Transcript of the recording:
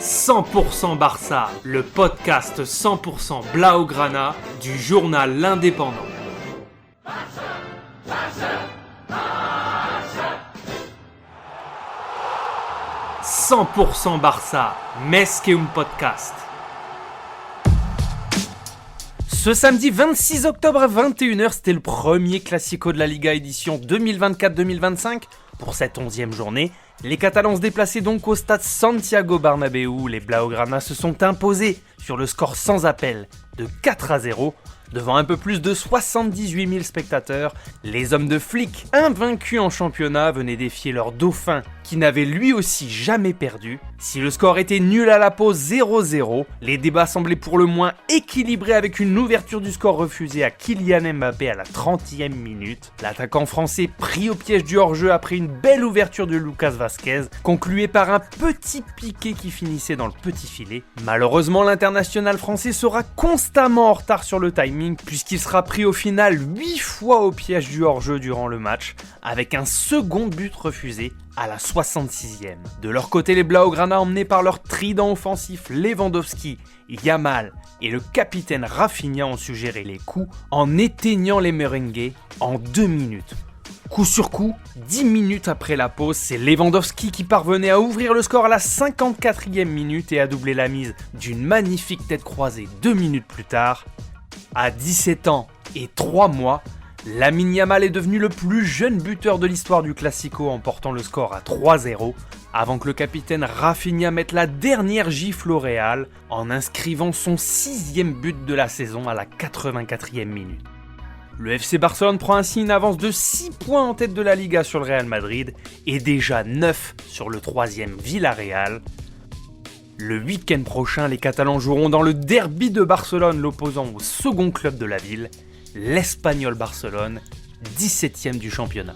100% Barça, le podcast 100% Blaugrana du journal L'Indépendant. 100% Barça, més que un podcast. Ce samedi 26 octobre à 21h, c'était le premier Classico de la Liga édition 2024-2025. Pour cette 11e journée, les Catalans se déplaçaient donc au stade Santiago Bernabéu où les Blaugrana se sont imposés sur le score sans appel de 4-0 devant un peu plus de 78 000 spectateurs. Les hommes de flic, invaincus en championnat, venaient défier leur dauphin qui n'avait lui aussi jamais perdu. Si le score était nul à la pause 0-0, les débats semblaient pour le moins équilibrés avec une ouverture du score refusée à Kylian Mbappé à la 30e minute. L'attaquant français pris au piège du hors-jeu après une belle ouverture de Lucas Vázquez, concluée par un petit piqué qui finissait dans le petit filet. Malheureusement, l'international français sera constamment en retard sur le timing puisqu'il sera pris au final 8 fois au piège du hors-jeu durant le match, avec un second but refusé à la 66e. De leur côté, les Blaugrana, emmenés par leur trident offensif Lewandowski, Yamal et le capitaine Rafinha, ont su gérer les coups en éteignant les merengues en 2 minutes. Coup sur coup, 10 minutes après la pause, c'est Lewandowski qui parvenait à ouvrir le score à la 54e minute et à doubler la mise d'une magnifique tête croisée 2 minutes plus tard. À 17 ans et 3 mois, Lamine Yamal est devenu le plus jeune buteur de l'histoire du Classico en portant le score à 3-0 avant que le capitaine Rafinha mette la dernière gifle au Real en inscrivant son 6e but de la saison à la 84e minute. Le FC Barcelone prend ainsi une avance de 6 points en tête de la Liga sur le Real Madrid et déjà 9 sur le 3e Villarreal. Le week-end prochain, les Catalans joueront dans le derby de Barcelone, l'opposant au second club de la ville, l'Espagnol Barcelone, 17e du championnat.